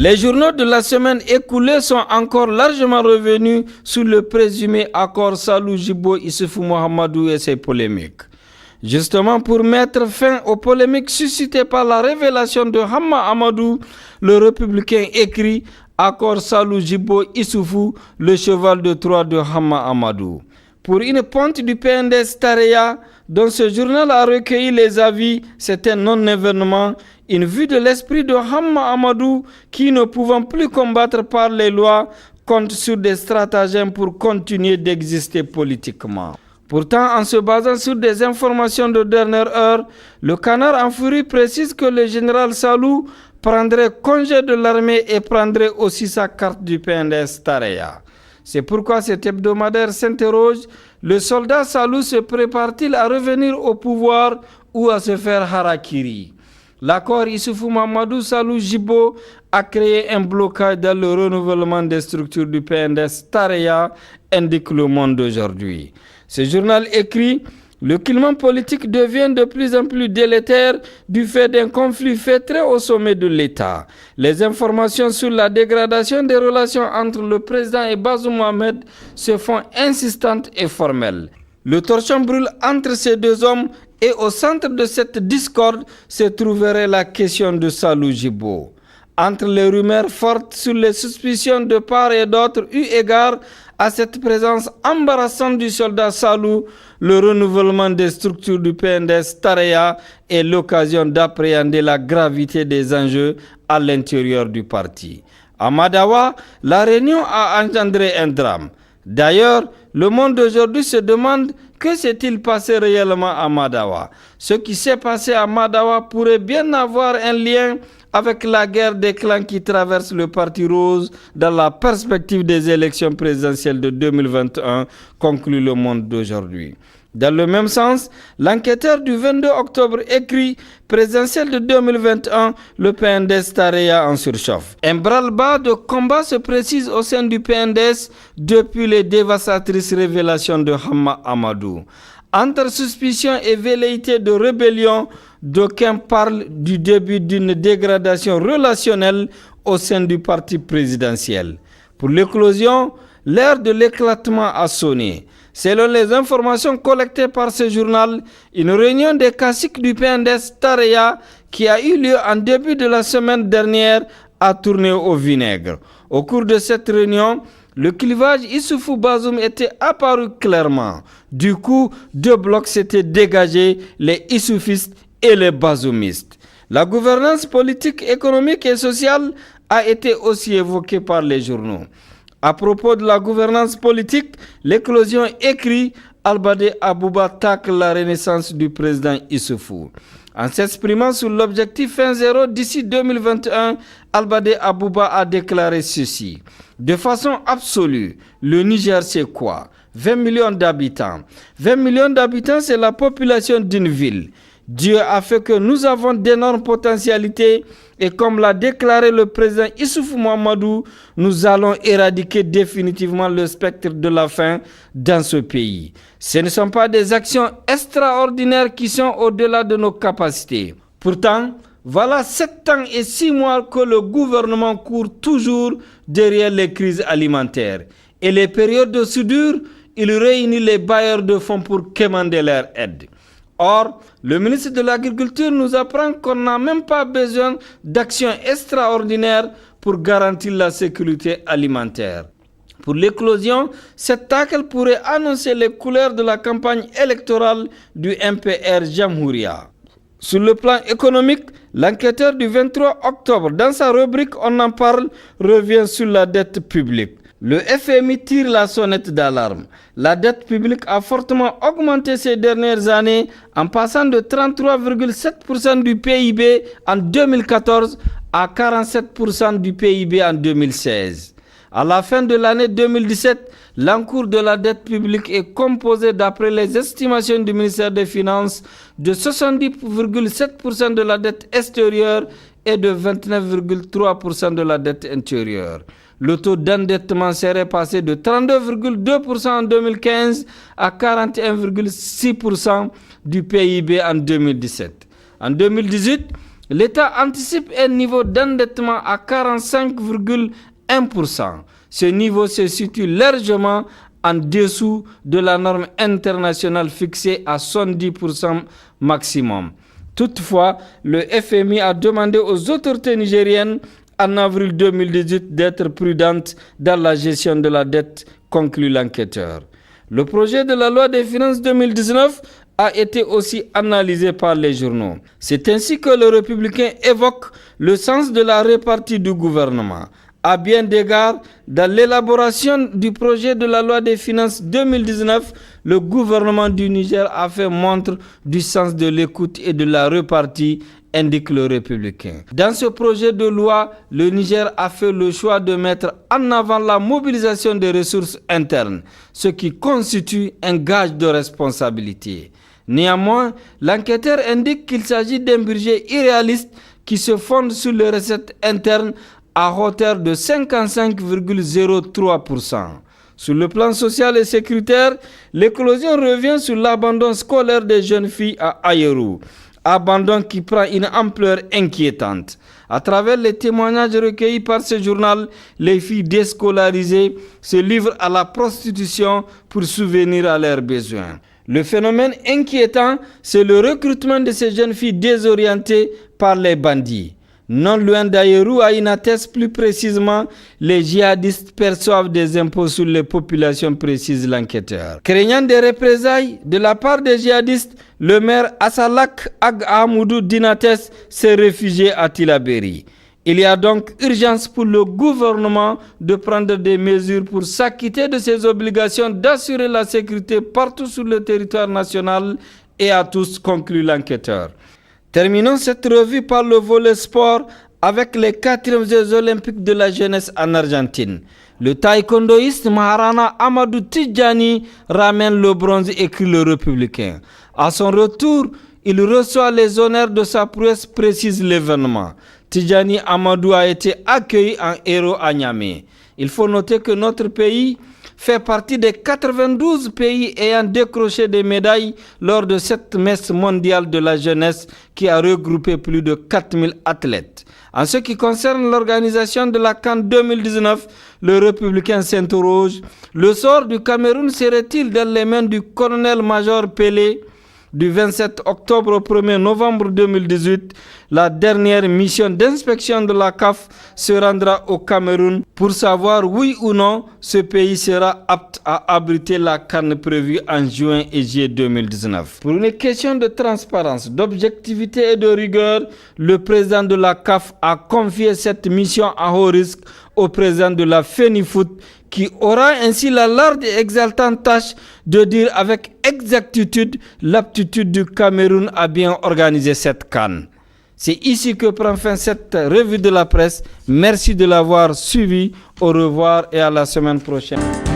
Les journaux de la semaine écoulée sont encore largement revenus sur le présumé accord Salou Djibo Issoufou Mahamadou et ses polémiques. Justement, pour mettre fin aux polémiques suscitées par la révélation de Hamma Amadou, le républicain écrit « Accord Salou Djibo Issoufou, le cheval de Troie de Hamma Amadou ». Pour une ponte du PNDS Tareya, dont ce journal a recueilli les avis, c'est un non-événement, une vue de l'esprit de Hamma Amadou qui, ne pouvant plus combattre par les lois, compte sur des stratagèmes pour continuer d'exister politiquement. Pourtant, en se basant sur des informations de dernière heure, le Canard en furie précise que le général Salou prendrait congé de l'armée et prendrait aussi sa carte du PNDS Tareya. C'est pourquoi cet hebdomadaire s'interroge, le soldat Salou se prépare-t-il à revenir au pouvoir ou à se faire harakiri? L'accord Issoufou Mahamadou Salou Djibo a créé un blocage dans le renouvellement des structures du PNDS Tareya, indique Le Monde d'aujourd'hui. Ce journal écrit « Le climat politique devient de plus en plus délétère du fait d'un conflit feutré au sommet de l'État. Les informations sur la dégradation des relations entre le président et Bazoum Mohamed se font insistantes et formelles. Le torchon brûle entre ces deux hommes et au centre de cette discorde se trouverait la question de Salou Djibo. Entre les rumeurs fortes sur les suspicions de part et d'autre eu égard à cette présence embarrassante du soldat Salou, le renouvellement des structures du PNDS Tareya est l'occasion d'appréhender la gravité des enjeux à l'intérieur du parti. À Madawa, la réunion a engendré un drame. D'ailleurs, Le Monde d'aujourd'hui se demande que s'est-il passé réellement à Madawa. Ce qui s'est passé à Madawa pourrait bien avoir un lien avec la guerre des clans qui traverse le Parti Rose dans la perspective des élections présidentielles de 2021, conclut Le Monde d'aujourd'hui. Dans le même sens, l'enquêteur du 22 octobre écrit « Présidentielle de 2021, le PNDS Tareya en surchauffe ». Un branle-bas de combat se précise au sein du PNDS depuis les dévastatrices révélations de Hamma Amadou. Entre suspicion et velléité de rébellion, d'aucuns parlent du début d'une dégradation relationnelle au sein du parti présidentiel. Pour l'éclosion, l'heure de l'éclatement a sonné. Selon les informations collectées par ce journal, une réunion des caciques du PNDS Tareya qui a eu lieu en début de la semaine dernière a tourné au vinaigre. Au cours de cette réunion, le clivage Issoufou Bazoum était apparu clairement. Du coup, deux blocs s'étaient dégagés, les issoufistes et les bazoumistes. La gouvernance politique, économique et sociale a été aussi évoquée par les journaux. À propos de la gouvernance politique, l'éclosion écrit Albade Abouba tacle la renaissance du président Issoufou. En s'exprimant sur l'objectif fin zéro d'ici 2021, Albade Abouba a déclaré ceci. De façon absolue, le Niger c'est quoi? 20 millions d'habitants. 20 millions d'habitants, c'est la population d'une ville. Dieu a fait que nous avons d'énormes potentialités et comme l'a déclaré le président Issoufou Mahamadou, nous allons éradiquer définitivement le spectre de la faim dans ce pays. Ce ne sont pas des actions extraordinaires qui sont au-delà de nos capacités. Pourtant, voilà 7 ans et 6 mois que le gouvernement court toujours derrière les crises alimentaires. Et les périodes de soudure, il réunit les bailleurs de fonds pour quémander leur aide. Or, le ministre de l'Agriculture nous apprend qu'on n'a même pas besoin d'actions extraordinaires pour garantir la sécurité alimentaire. Pour l'éclosion, cet tacle pourrait annoncer les couleurs de la campagne électorale du MPR Jamhouria. Sur le plan économique, l'enquêteur du 23 octobre, dans sa rubrique On en parle, revient sur la dette publique. Le FMI tire la sonnette d'alarme. La dette publique a fortement augmenté ces dernières années en passant de 33,7% du PIB en 2014 à 47% du PIB en 2016. À la fin de l'année 2017, l'encours de la dette publique est composé, d'après les estimations du ministère des Finances, de 70,7% de la dette extérieure et de 29,3% de la dette intérieure. Le taux d'endettement serait passé de 32,2% en 2015 à 41,6% du PIB en 2017. En 2018, l'État anticipe un niveau d'endettement à 45,1%. Ce niveau se situe largement en dessous de la norme internationale fixée à 70% maximum. Toutefois, le FMI a demandé aux autorités nigériennes en avril 2018 d'être prudentes dans la gestion de la dette, conclut l'enquêteur. Le projet de la loi des finances 2019 a été aussi analysé par les journaux. C'est ainsi que le Républicain évoque le sens de la répartie du gouvernement. À bien d'égards, dans l'élaboration du projet de la loi des finances 2019, le gouvernement du Niger a fait montre du sens de l'écoute et de la répartie, indique le Républicain. Dans ce projet de loi, le Niger a fait le choix de mettre en avant la mobilisation des ressources internes, ce qui constitue un gage de responsabilité. Néanmoins, l'enquêteur indique qu'il s'agit d'un budget irréaliste qui se fonde sur les recettes internes à hauteur de 55,03%. Sur le plan social et sécuritaire, l'éclosion revient sur l'abandon scolaire des jeunes filles à Ayeru. Abandon qui prend une ampleur inquiétante. À travers les témoignages recueillis par ce journal, les filles déscolarisées se livrent à la prostitution pour subvenir à leurs besoins. Le phénomène inquiétant, c'est le recrutement de ces jeunes filles désorientées par les bandits. Non loin d'Ayeru, à Inates plus précisément, les djihadistes perçoivent des impôts sur les populations, précise l'enquêteur. Craignant des représailles de la part des djihadistes, le maire Assalak Ag Ahmoudou d'Inates s'est réfugié à Tilaberi. Il y a donc urgence pour le gouvernement de prendre des mesures pour s'acquitter de ses obligations d'assurer la sécurité partout sur le territoire national et à tous, conclut l'enquêteur. Terminons cette revue par le volet sport avec les 4e Jeux olympiques de la jeunesse en Argentine. Le taekwondoïste Maharana Amadou Tidjani ramène le bronze, écrit le Républicain. À son retour, il reçoit les honneurs de sa prouesse, précise l'événement. Tidjani Amadou a été accueilli en héros à Niamey. Il faut noter que notre pays fait partie des 92 pays ayant décroché des médailles lors de cette messe mondiale de la jeunesse qui a regroupé plus de 4000 athlètes. En ce qui concerne l'organisation de la CAN 2019, le Républicain s'interroge. Le sort du Cameroun serait-il dans les mains du colonel-major Pelé? Du 27 octobre au 1er novembre 2018, la dernière mission d'inspection de la CAF se rendra au Cameroun pour savoir oui ou non ce pays sera apte à abriter la CAN prévue en juin et juillet 2019. Pour une question de transparence, d'objectivité et de rigueur, le président de la CAF a confié cette mission à haut risque au président de la FENIFOOT, qui aura ainsi la large et exaltante tâche de dire avec exactitude l'aptitude du Cameroun à bien organiser cette CAN. C'est ici que prend fin cette revue de la presse. Merci de l'avoir suivi. Au revoir et à la semaine prochaine.